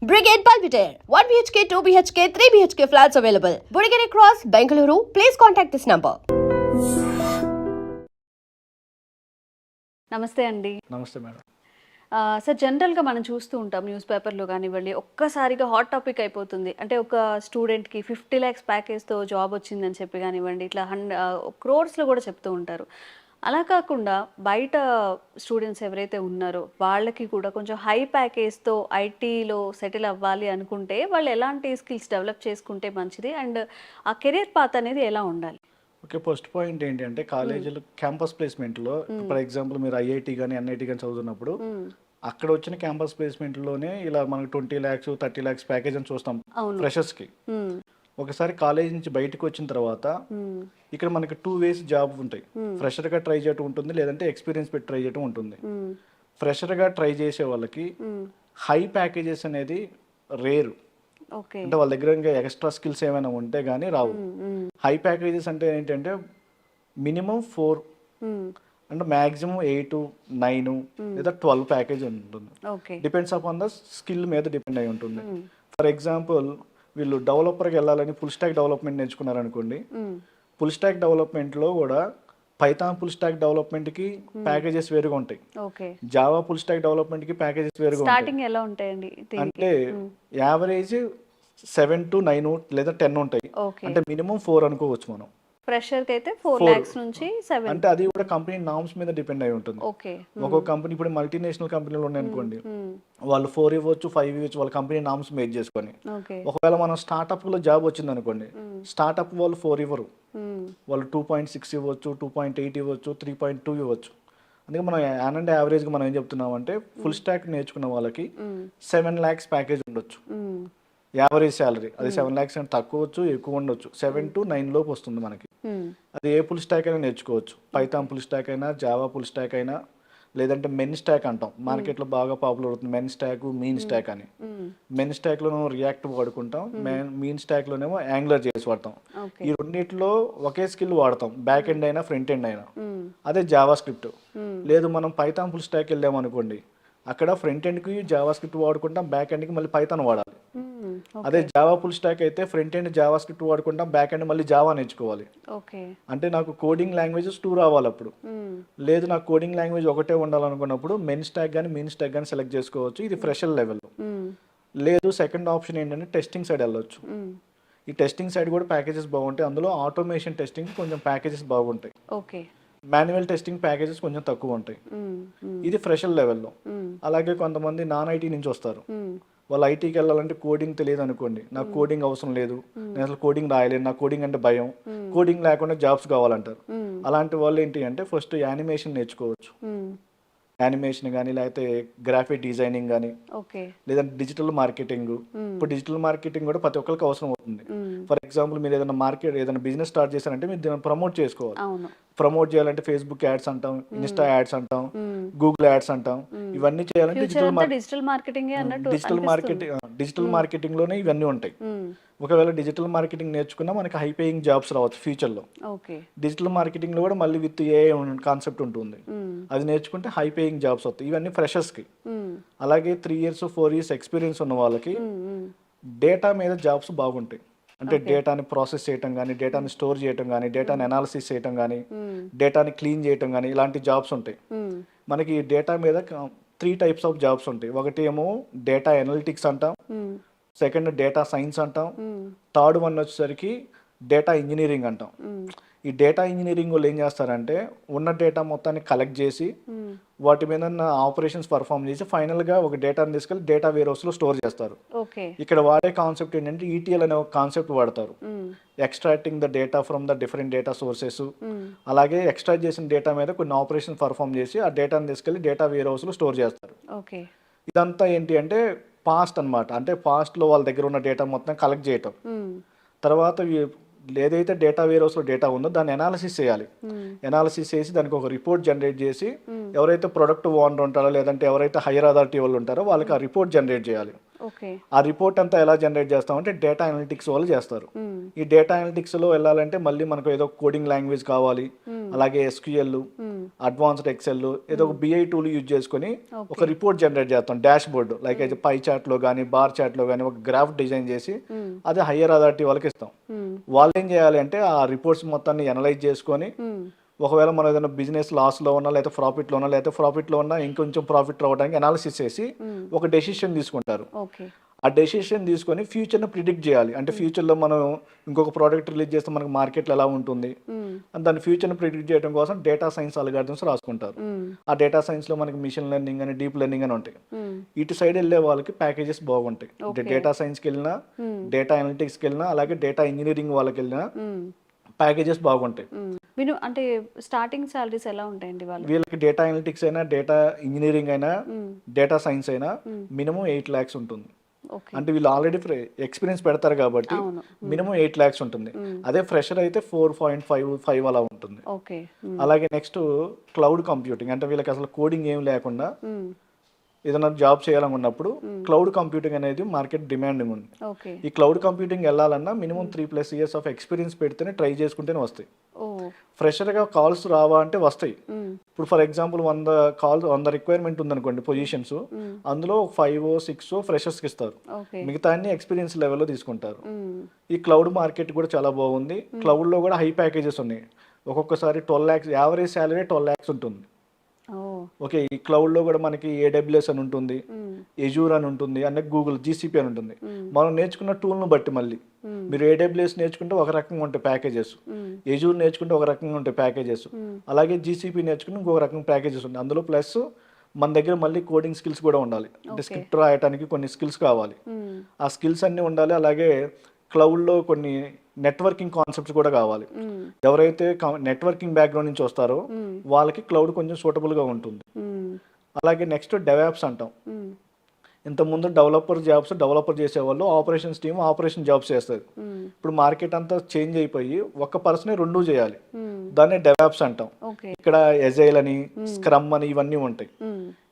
Brigade Palpitaire, 1 BHK, 2 BHK, 3 BHK flats available. Burigere Cross, Bengaluru. Please contact this number. నమస్తే అండి. నమస్తే madam. Sir జనరల్గా మనం చూస్తూ ఉంటాం న్యూస్ పేపర్లో కానివ్వండి, ఒక్కసారిగా హాట్ టాపిక్ అయిపోతుంది. అంటే ఒక స్టూడెంట్కి 50 lakhs ప్యాకేజ్తో జాబ్ వచ్చిందని చెప్పి కానివ్వండి, ఇట్లా క్రోర్స్లో కూడా చెప్తూ ఉంటారు. అలా కాకుండా బయట స్టూడెంట్స్ ఎవరైతే ఉన్నారో వాళ్ళకి కూడా కొంచెం హై ప్యాకేజ్తో ఐటీలో సెటిల్ అవ్వాలి అనుకుంటే వాళ్ళు ఎలాంటి స్కిల్స్ డెవలప్ చేసుకుంటే మంచిది, అండ్ ఆ కెరీర్ పాత్ అనేది ఎలా ఉండాలి? ఓకే, ఫస్ట్ పాయింట్ ఏంటంటే కాలేజీలో క్యాంపస్ ప్లేస్మెంట్లో ఫర్ ఎగ్జాంపుల్ మీరు ఐఐటి కానీ ఎన్ఐటి కానీ చదువుతున్నప్పుడు అక్కడ వచ్చిన క్యాంపస్ ప్లేస్మెంట్లోనే ఇలా మనకు 20 lakhs 30 lakhs ప్యాకేజ్ అని చూస్తాం ఫ్రెషర్స్కి. ఒకసారి కాలేజ్ నుంచి బయటకు వచ్చిన తర్వాత ఇక్కడ మనకి 2 ways జాబ్ ఉంటాయి. ఫ్రెషర్గా ట్రై చేయటం ఉంటుంది, లేదంటే ఎక్స్పీరియన్స్ పెట్టి ట్రై చేయటం ఉంటుంది. ఫ్రెషర్గా ట్రై చేసే వాళ్ళకి హై ప్యాకేజెస్ అనేది రేరు. అంటే వాళ్ళ దగ్గర ఇంకా ఎక్స్ట్రా స్కిల్స్ ఏమైనా ఉంటే కానీ రావు. హై ప్యాకేజెస్ అంటే ఏంటంటే మినిమం 4 అంటే మ్యాక్సిమం 8 9 లేదా 12 ప్యాకేజ్ ఉంటుంది. డిపెండ్స్ అపాన్ ద స్కిల్ మీద డిపెండ్ అయి ఉంటుంది. ఫర్ ఎగ్జాంపుల్ వీళ్ళు డెవలపర్కి వెళ్ళాలని ఫుల్ స్టాక్ డెవలప్మెంట్ నేర్చుకున్నారనుకోండి, ఫుల్ స్టాక్ డెవలప్మెంట్లో కూడా పైథాన్ ఫుల్ స్టాక్ డెవలప్మెంట్కి ప్యాకేజెస్ వేరుగా ఉంటాయి, జావా ఫుల్ స్టాక్ డెవలప్మెంట్కి ప్యాకేజెస్ వేరుగా స్టార్టింగ్ ఎలా ఉంటాయండి? అంటే యావరేజ్ 7 to 9 లేదా 10 ఉంటాయి. అంటే మినిమం 4 అనుకోవచ్చు మనం. ఫ్రెషర్ కి అయితే 4 lakhs నుంచి 7. అంటే అది కూడా కంపెనీ నామ్స్ మీద డిపెండ్ అయి ఉంటుంది. ఒక్కొక్క కంపెనీ ఇప్పుడు మల్టీనేషనల్ కంపెనీలు ఉన్నాయి అనుకోండి, వాళ్ళు 4 ఇవ్వచ్చు 5 ఇవ్వచ్చు, వాళ్ళ కంపెనీ నామ్స్ మేక్ చేసుకొని. ఒకవేళ మనం స్టార్ట్అప్ లో జాబ్ వచ్చింది అనుకోండి, స్టార్ట్అప్ వాళ్ళు 4 ఇవ్వరు, వాళ్ళు 2.6 ఇవ్వచ్చు, 2.8 ఇవ్వచ్చు, 3.2 ఇవ్వచ్చు. అందుకే మనం అండ్ యావరేజ్గా మనం ఏం చెప్తున్నాం అంటే ఫుల్ స్టాక్ నేర్చుకున్న వాళ్ళకి 7 lakhs ప్యాకేజ్ ఉండొచ్చు యావరేజ్ శాలరీ. అది 7 lakhs అంటే తక్కువ వచ్చు, ఎక్కువ ఉండొచ్చు. 7 to 9 లోపు వస్తుంది మనకి. అది ఏ ఫుల్ స్టాక్ అయినా నేర్చుకోవచ్చు. పైథాన్ ఫుల్ స్టాక్ అయినా, జావా ఫుల్ స్టాక్ అయినా, లేదంటే మెన్ స్టాక్ అంటాం, మార్కెట్లో బాగా పాపులర్ అవుతుంది మెన్ స్టాక్, మీన్ స్టాక్ అని. మెన్ స్టాక్లోనేమో రియాక్ట్ వాడుకుంటాం, మీన్ స్టాక్లోనేమో యాంగులర్ చేసి వాడతాం. ఈ రెండింటిలో ఒకే స్కిల్ వాడతాం, బ్యాక్ ఎండ్ అయినా ఫ్రంట్ ఎండ్ అయినా. అదే జావా స్క్రిప్ట్. లేదు మనం పైథాన్ ఫుల్ స్టాక్ వెళ్ళామనుకోండి, అక్కడ ఫ్రంట్ ఎండ్కి జావా స్క్రిప్ట్ వాడుకుంటాం, బ్యాక్ ఎండ్కి మళ్ళీ పైథాన్ వాడాలి. అదే జావా ఫుల్ స్టాక్ అయితే ఫ్రంట్ ఎండ్ జావా స్క్రిప్ట్ వాడుకుంటాం, బ్యాక్ ఎండ్ మళ్ళీ జావా నేర్చుకోవాలి. అంటే నాకు కోడింగ్ లాంగ్వేజెస్ 2 రావాలి అప్పుడు. లేదు నాకు కోడింగ్ లాంగ్వేజ్ ఒకటే ఉండాలనుకున్నప్పుడు మెన్ స్టాక్ కానీ మీన్ స్టాక్ కానీ సెలెక్ట్ చేసుకోవచ్చు. ఇది ఫ్రెషర్ లెవెల్. లేదు సెకండ్ ఆప్షన్ ఏంటంటే టెస్టింగ్ సైడ్ వెళ్ళొచ్చు. ఈ టెస్టింగ్ సైడ్ కూడా ప్యాకేజెస్ బాగుంటాయి. అందులో ఆటోమేషన్ టెస్టింగ్ కొంచెం ప్యాకేజెస్ బాగుంటాయి, మాన్యువల్ టెస్టింగ్ ప్యాకేజెస్ కొంచెం తక్కువ ఉంటాయి. ఇది ఫ్రెషర్ లెవెల్లో. అలాగే కొంతమంది నాన్ ఐటీ నుంచి వస్తారు, వాళ్ళు ఐటీకి వెళ్ళాలంటే కోడింగ్ తెలియదు అనుకోండి, నాకు కోడింగ్ అవసరం లేదు, నేను అసలు కోడింగ్ రాయలేను, నాకు కోడింగ్ అంటే భయం, కోడింగ్ లేకుండా జాబ్స్ కావాలంటారు. అలాంటి వాళ్ళు ఏంటి అంటే ఫస్ట్ యానిమేషన్ నేర్చుకోవచ్చు. యానిమేషన్ కానీ, లేకపోతే గ్రాఫిక్ డిజైనింగ్ కానీ, లేదంటే డిజిటల్ మార్కెటింగ్. ఇప్పుడు డిజిటల్ మార్కెటింగ్ కూడా ప్రతి ఒక్కరికి అవసరం అవుతుంది. ఫర్ ఎగ్జాంపుల్ మీరు ఏదైనా బిజినెస్ స్టార్ట్ చేశారంటే మీరు దీన్ని ప్రమోట్ చేసుకోవాలి. ప్రమోట్ చేయాలంటే ఫేస్బుక్ యాడ్స్ అంటాం, ఇన్స్టా యాడ్స్ అంటాం, గూగుల్ యాడ్స్ అంటాం. ఇవన్నీ చేయాలంటే డిజిటల్ మార్కెటింగ్ లోనే ఇవన్నీ ఉంటాయి. ఒకవేళ డిజిటల్ మార్కెటింగ్ నేర్చుకున్నా మనకి హై పేయింగ్ జాబ్స్ రావచ్చు ఫ్యూచర్ లో. డిజిటల్ మార్కెటింగ్ లో కూడా మళ్ళీ విత్ ఏ కాన్సెప్ట్ ఉంటుంది, అది నేర్చుకుంటే హై పేయింగ్ జాబ్స్ వస్తాయి. ఇవన్నీ ఫ్రెషర్స్ కి. అలాగే 3 years 4 years ఎక్స్పీరియన్స్ ఉన్న వాళ్ళకి డేటా మీద జాబ్స్ బాగుంటాయి. అంటే డేటాని ప్రాసెస్ చేయటం కానీ, డేటాని స్టోర్ చేయటం కానీ, డేటాని అనాలిసిస్ చేయటం కానీ, డేటాని క్లీన్ చేయటం కానీ, ఇలాంటి జాబ్స్ ఉంటాయి. మనకి డేటా మీద 3 types ఆఫ్ జాబ్స్ ఉంటాయి. ఒకటి ఏమో డేటా అనలిటిక్స్ అంటాం, సెకండ్ డేటా సైన్స్ అంటాం, థర్డ్ వన్ వచ్చేసరికి డేటా ఇంజనీరింగ్ అంటాం. ఈ డేటా ఇంజనీరింగ్ వాళ్ళు ఏం చేస్తారంటే ఉన్న డేటా మొత్తాన్ని కలెక్ట్ చేసి వాటి మీద ఆపరేషన్స్ పర్ఫామ్ చేసి ఫైనల్గా ఒక డేటాని తీసుకెళ్ళి డేటా వేర్ హౌస్లో స్టోర్ చేస్తారు. ఇక్కడ వాడే కాన్సెప్ట్ ఏంటంటే ETL అనే ఒక కాన్సెప్ట్ వాడతారు, extracting the data from the different data sources. అలాగే ఎక్స్ట్రాక్ట్ చేసిన డేటా మీద కొన్ని ఆపరేషన్స్ పర్ఫామ్ చేసి ఆ డేటాని తీసుకెళ్ళి డేటా వేర్ హౌస్లో స్టోర్ చేస్తారు. ఇదంతా ఏంటి అంటే పాస్ట్ అనమాట. అంటే పాస్ట్లో వాళ్ళ దగ్గర ఉన్న డేటా మొత్తం కలెక్ట్ చేయటం, తర్వాత ఏదైతే డేటా వేర్ హౌస్లో డేటా ఉందో దాన్ని అనాలిసిస్ చేయాలి. అనాలిసిస్ చేసి దానికి ఒక రిపోర్ట్ జనరేట్ చేసి ఎవరైతే ప్రొడక్ట్ ఓనర్ ఉంటారో, లేదంటే ఎవరైతే హైయర్ అథారిటీ వాళ్ళు ఉంటారో వాళ్ళకి ఆ రిపోర్ట్ జనరేట్ చేయాలి. ఆ రిపోర్ట్ అంతా ఎలా జనరేట్ చేస్తామంటే డేటా అనలిటిక్స్ వాళ్ళు చేస్తారు. ఈ డేటా అనలిటిక్స్ లో వెళ్ళాలంటే మళ్ళీ మనకు ఏదో కోడింగ్ లాంగ్వేజ్ కావాలి, అలాగే SQL, అడ్వాన్స్డ్ ఎక్సెల్ ఏదో ఒక బిఐ టూల్ యూజ్ చేసుకొని ఒక రిపోర్ట్ జనరేట్ చేస్తాం, డాష్ బోర్డ్ లైక్ అయితే పై చార్ట్లో కానీ బార్ చార్ట్లో కానీ ఒక గ్రాఫ్ డిజైన్ చేసి అది హయ్యర్ అథారిటీ వాళ్ళకి ఇస్తాం. వాళ్ళు ఏం చేయాలి అంటే ఆ రిపోర్ట్స్ మొత్తాన్ని అనలైజ్ చేసుకొని ఒకవేళ మనం ఏదైనా బిజినెస్ లాస్లో ఉన్నా లేకపోతే ప్రాఫిట్లో ఉన్నా లేకపోతే ప్రాఫిట్లో ఉన్నా ఇంకొంచెం ప్రాఫిట్ రావడానికి అనాలిసిస్ చేసి ఒక డెసిషన్ తీసుకుంటారు. ఆ డెసిషన్ తీసుకొని ఫ్యూచర్ని ప్రిడిక్ట్ చేయాలి. అంటే ఫ్యూచర్లో మనం ఇంకొక ప్రోడక్ట్ రిలీజ్ చేస్తే మనకి మార్కెట్లో ఎలా ఉంటుంది అని దాని ఫ్యూచర్ని ప్రిడిక్ట్ చేయడం కోసం డేటా సైన్స్ అల్గారిథమ్స్ రాసుకుంటారు. ఆ డేటా సైన్స్లో మనకి మిషన్ లెర్నింగ్ అని డీప్ లెర్నింగ్ అని ఉంటాయి. ఇటు సైడ్ వెళ్ళే వాళ్ళకి ప్యాకేజెస్ బాగుంటాయి. డేటా సైన్స్కి వెళ్ళినా, డేటా అనలిటిక్స్కి వెళ్ళినా, అలాగే డేటా ఇంజనీరింగ్ వాళ్ళకి వెళ్ళినా ప్యాకేజెస్ బాగుంటాయి. అంటే స్టార్టింగ్ సాలరీస్ ఎలా ఉంటాయండి వీళ్ళకి డేటా అనలిటిక్స్ అయినా, డేటా ఇంజనీరింగ్ అయినా, డేటా సైన్స్ అయినా మినిమం 8 lakhs ఉంటుంది. అంటే వీళ్ళు ఆల్రెడీ ఎక్స్పీరియన్స్ పెడతారు కాబట్టి మినిమం 8 lakhs ఉంటుంది. అదే ఫ్రెషర్ అయితే 4.55 అలా ఉంటుంది. అలాగే నెక్స్ట్ క్లౌడ్ కంప్యూటింగ్, అంటే వీళ్ళకి అసలు కోడింగ్ ఏం లేకుండా ఏదైనా జాబ్ చేయాలనుకున్నప్పుడు క్లౌడ్ కంప్యూటింగ్ అనేది మార్కెట్ డిమాండింగ్ ఉంది. ఈ క్లౌడ్ కంప్యూటింగ్ వెళ్ళాలన్నా మినిమం 3+ years ఆఫ్ ఎక్స్పీరియన్స్ పెడితేనే ట్రై చేసుకుంటేనే వస్తాయి. ఫ్రెషర్గా కాల్స్ రావా అంటే వస్తాయి. ఇప్పుడు ఫర్ ఎగ్జాంపుల్ 100 రిక్వైర్మెంట్ ఉందనుకోండి పొజిషన్స్, అందులో 5-6 ఫ్రెషర్స్కి ఇస్తారు, మిగతా అన్ని ఎక్స్పీరియన్స్ లెవెల్లో తీసుకుంటారు. ఈ క్లౌడ్ మార్కెట్ కూడా చాలా బాగుంది. క్లౌడ్లో కూడా హై ప్యాకేజెస్ ఉన్నాయి. ఒక్కొక్కసారి 12 lakhs యావరేజ్ శాలరీ 12 lakhs ఉంటుంది. ఓకే, ఈ క్లౌడ్లో కూడా మనకి AWS అని ఉంటుంది, ఎజూర్ అని ఉంటుంది, అంటే గూగుల్ GCP అని ఉంటుంది. మనం నేర్చుకున్న టూల్ను బట్టి మళ్ళీ మీరు AWS నేర్చుకుంటే ఒక రకంగా ఉంటాయి ప్యాకేజెస్, ఎజూర్ నేర్చుకుంటే ఒక రకంగా ఉంటాయి ప్యాకేజెస్, అలాగే GCP నేర్చుకుంటే ఇంకొక రకంగా ప్యాకేజెస్ ఉంటాయి. అందులో ప్లస్ మన దగ్గర మళ్ళీ కోడింగ్ స్కిల్స్ కూడా ఉండాలి. అంటే స్క్రిప్ట్ రాయడానికి కొన్ని స్కిల్స్ కావాలి, ఆ స్కిల్స్ అన్నీ ఉండాలి. అలాగే క్లౌడ్లో కొన్ని నెట్వర్కింగ్ కాన్సెప్ట్స్ కూడా కావాలి. ఎవరైతే నెట్వర్కింగ్ బ్యాక్గ్రౌండ్ నుంచి వస్తారో వాళ్ళకి క్లౌడ్ కొంచెం సూటబుల్గా ఉంటుంది. అలాగే నెక్స్ట్ డెవాప్స్ అంటాం. ఇంతకుముందు డెవలపర్ చేసేవాళ్ళు, ఆపరేషన్స్ టీమ్ ఆపరేషన్ జాబ్స్ చేస్తారు. ఇప్పుడు మార్కెట్ అంతా చేంజ్ అయిపోయి ఒక్క పర్సనే 2 చేయాలి, దాన్ని డెవాప్స్ అంటాం. ఇక్కడ ఎజైల్ అని, స్క్రమ్ అని ఇవన్నీ ఉంటాయి.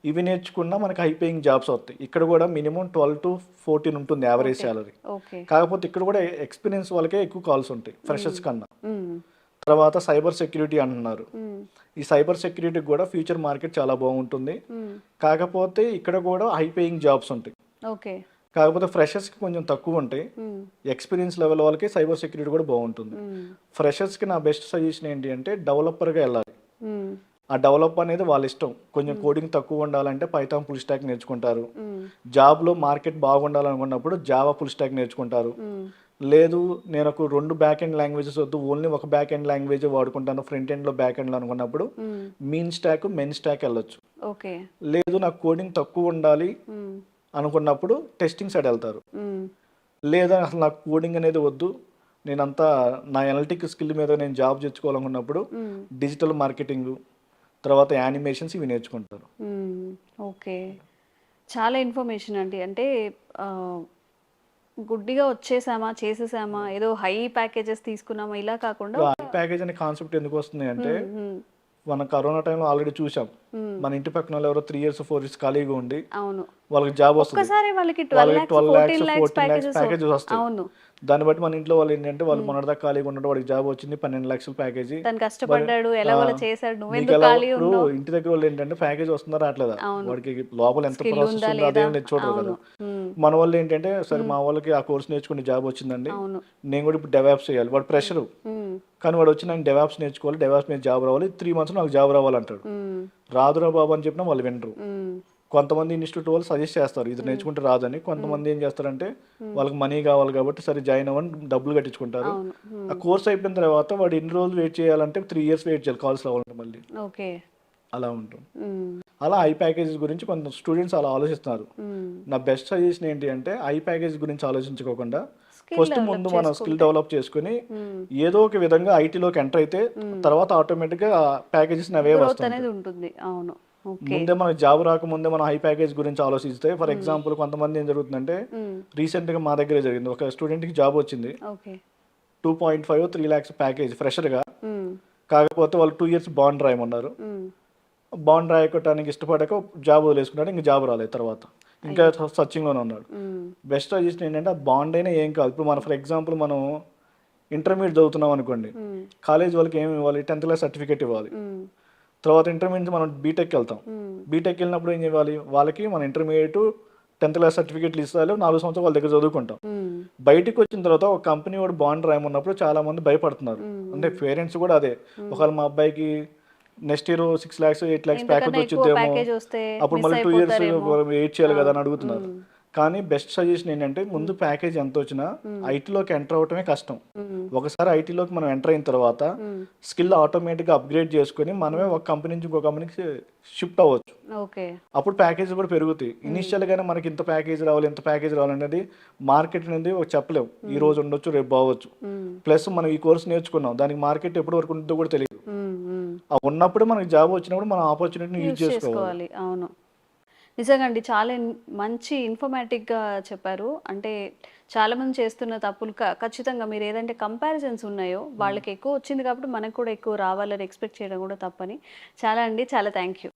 ఇవి నేర్చుకున్నా మనకి హై పేయింగ్ జాబ్స్ వస్తాయి. ఇక్కడ కూడా మినిమం 12 to 14 ఉంటుంది యావరేజ్ శాలరీ. కాకపోతే ఇక్కడ కూడా ఎక్స్పీరియన్స్ వాళ్ళకే ఎక్కువ కాల్స్ ఉంటాయి ఫ్రెషర్స్ కన్నా. తర్వాత సైబర్ సెక్యూరిటీ అంటున్నారు. ఈ సైబర్ సెక్యూరిటీ కూడా ఫ్యూచర్ మార్కెట్ చాలా బాగుంటుంది. కాకపోతే ఇక్కడ కూడా హై పేయింగ్ జాబ్స్ ఉంటాయి. కాకపోతే ఫ్రెషర్స్కి కొంచెం తక్కువ ఉంటాయి. ఎక్స్పీరియన్స్ లెవెల్ వాళ్ళకి సైబర్ సెక్యూరిటీ కూడా బాగుంటుంది. ఫ్రెషర్స్కి నా బెస్ట్ సజెషన్ ఏంటి అంటే డెవలపర్గా వెళ్ళాలి. ఆ డెవలప్ అనేది వాళ్ళ ఇష్టం. కొంచెం కోడింగ్ తక్కువ ఉండాలంటే పైథాన్ ఫుల్ స్టాక్ నేర్చుకుంటారు. జాబ్లో మార్కెట్ బాగుండాలనుకున్నప్పుడు జావా ఫుల్ స్టాక్ నేర్చుకుంటారు. లేదు నేను ఒక 2 బ్యాక్ ఎండ్ లాంగ్వేజెస్ వద్దు, ఓన్లీ ఒక బ్యాక్ ఎండ్ లాంగ్వేజ్ వాడుకుంటాను ఫ్రంట్ ఎండ్లో బ్యాక్ ఎండ్లో అనుకున్నప్పుడు మెయిన్ స్టాక్ వెళ్ళొచ్చు. లేదు నాకు కోడింగ్ తక్కువ ఉండాలి అనుకున్నప్పుడు టెస్టింగ్ సైడ్ వెళ్తారు. లేదా అసలు నాకు కోడింగ్ అనేది వద్దు, నేనంతా నా అనలిటిక్ స్కిల్ మీద నేను జాబ్ తెచ్చుకోవాలనుకున్నప్పుడు డిజిటల్ మార్కెటింగ్, తర్వాత యానిమేషన్స్ ఇవి నేర్చుకుంటారు. ఓకే, చాలా ఇన్ఫర్మేషన్ అండి. అంటే గుడ్డిగా వచ్చేసామా, చేసేసామా, ఏదో హై ప్యాకేజెస్ తీసుకున్నామా ఇలా కాకుండా హై ప్యాకేజ్ అనే కాన్సెప్ట్ ఎందుకు వస్తుంది అంటే మనం కరోనా టైంలో ఆల్రెడీ చూసాం. మన ఇంటి పక్కన వాళ్ళు ఎవరో 3 years 4 years ఖాళీగా ఉండి వాళ్ళకి జాబ్ వస్తుంది, వాళ్ళకి 12 lakhs 14 lakhs ప్యాకేజెస్ వస్తాయి. దాన్ని బట్టి మన ఇంట్లో వాళ్ళు ఏంటంటే వాళ్ళు మొన్నటిదాకా ఖాళీగా ఉండడం, వాడికి జాబ్ వచ్చింది 12 lakhs ప్యాకేజీ, కష్టపడ్డాడు చేశాడు, ఇంటి దగ్గర వాళ్ళు ఏంటంటే ప్యాకేజ్ వస్తుందా రావట్లేదా, వాడికి లోపల ఎంత ప్రాసెస్ ఉందో అదేం చూడరు కదా. మన వాళ్ళు ఏంటంటే సరే మా వాళ్ళకి ఆ కోర్స్ నేర్చుకుని జాబ్ వచ్చిందండి, నేను కూడా ఇప్పుడు డెవాప్స్ చేయాలి, వాడు ప్రెషర్. కానీ వాడు వచ్చి నాకు డెవాప్స్ నేర్చుకోవాలి, డెవాప్స్ మీద జాబ్ రావాలి, 3 months నాకు జాబ్ రావాలంటాడు. రాదురా బాబు అని చెప్పినా వాళ్ళు వినరు. కొంతమంది ఇన్స్టిట్యూట్ వాళ్ళు సజెస్ట్ చేస్తారు ఇది నేర్చుకుంటే రాదని. కొంతమంది ఏం చేస్తారంటే వాళ్ళకి మనీ కావాలి కాబట్టి సరే జాయిన్ అవ్వని డబ్బులు కట్టించుకుంటారు. ఆ కోర్స్ అయిపోయిన తర్వాత వాడు ఎన్ని రోజులు వెయిట్ చేయాలంటే 3 years వెయిట్ చేయాలి కాల్స్ రావాలంటే మళ్ళీ. అలా ఉంటుంది. అలా హై ప్యాకేజెస్ గురించి కొంత స్టూడెంట్స్ అలా ఆలోచిస్తున్నారు. నా బెస్ట్ సజెషన్ ఏంటి అంటే హై ప్యాకేజ్ గురించి ఆలోచించుకోకుండా ఫస్ట్ ముందు మనం స్కిల్ డెవలప్ చేసుకుని ఏదో ఒక విధంగా ఐటీలోకి ఎంటర్ అయితే తర్వాత ఆటోమేటిక్గా ప్యాకేజెస్ అవే వస్తాయి. ముందే మనకు జాబ్ రాకముందే మనం హై ప్యాకేజ్ గురించి ఆలోచిస్తే ఫర్ ఎగ్జాంపుల్ కొంతమంది ఏం జరుగుతుందంటే రీసెంట్ గా మా దగ్గరే జరిగింది. ఒక స్టూడెంట్ కి జాబ్ వచ్చింది, 2.5-3 lakhs ప్యాకేజ్ ఫ్రెషర్ గా. కాకపోతే వాళ్ళు 2 years బాండ్ రాయమన్నారు. బాండ్ రాయకోవటానికి ఇష్టపడక జాబ్ వదిలేసుకున్నాడు. ఇంకా జాబ్ రాలేదు, తర్వాత ఇంకా సర్చింగ్ లోనే ఉన్నాడు. బెస్ట్ సజెషన్ ఏంటంటే బాండ్ అయినా ఏం కాదు. ఇప్పుడు మనం ఫర్ ఎగ్జాంపుల్ మనం ఇంటర్మీడియట్ చదువుతున్నాం అనుకోండి, కాలేజ్ వాళ్ళకి ఏమి ఇవ్వాలి, 10th class సర్టిఫికేట్ ఇవ్వాలి. తర్వాత ఇంటర్మీడియట్ నుంచి మనం బీటెక్కి వెళ్తాం. బీటెక్ వెళ్ళినప్పుడు ఏం చేయాలి, వాళ్ళకి మన ఇంటర్మీడియట్ 10th క్లాస్ సర్టిఫికేట్లు ఇస్తారు, 4 సంవత్సరాలు వాళ్ళ దగ్గర చదువుకుంటాం. బయటికి వచ్చిన తర్వాత ఒక కంపెనీ వాడు బాండ్ రాయమన్నప్పుడు చాలా మంది భయపడుతున్నారు. అంటే పేరెంట్స్ కూడా అదే, ఒకవేళ మా అబ్బాయికి next year 6 lakhs 8 lakhs package వచ్చిందేమో, అప్పుడు మళ్ళీ 2 years వెయిట్ చేయాలి కదా అని అడుగుతున్నారు. కానీ బెస్ట్ సజెషన్ ఏంటంటే ముందు ప్యాకేజ్ ఎంత వచ్చినా ఐటీలోకి ఎంటర్ అవటమే కష్టం. ఒకసారి ఐటీలోకి మనం ఎంటర్ అయిన తర్వాత స్కిల్ ఆటోమేటిక్గా అప్గ్రేడ్ చేసుకొని మనమే ఒక కంపెనీ నుంచి ఇంకో కంపెనీకి షిఫ్ట్ అవ్వచ్చు. అప్పుడు ప్యాకేజ్ కూడా పెరుగుతాయి. ఇనిషియల్ గానే మనకి ఇంత ప్యాకేజ్ రావాలి, ఇంత ప్యాకేజ్ రావాలి అనేది మార్కెట్ అనేది ఒక చెప్పలేము. ఈ రోజు ఉండొచ్చు, రేపు బావచ్చు. ప్లస్ మనం ఈ కోర్స్ నేర్చుకున్నాం, దానికి మార్కెట్ ఎప్పటి వరకు ఉంటుందో కూడా తెలియదు. ఉన్నప్పుడు మనకి జాబ్ వచ్చినప్పుడు మనం ఆపర్చునిటీని యూజ్ చేసుకోవాలి. అవును, నిజంగా అండి, చాలా మంచి ఇన్ఫర్మేటివ్గా చెప్పారు. అంటే చాలామంది చేస్తున్న తప్పులు ఖచ్చితంగా మీరు ఏదంటే కంపారిజన్స్ ఉన్నాయో వాళ్ళకి ఎక్కువ వచ్చింది కాబట్టి మనకు కూడా ఎక్కువ రావాలని ఎక్స్పెక్ట్ చేయడం కూడా తప్పని. చాలా అండి, చాలా థ్యాంక్ యూ.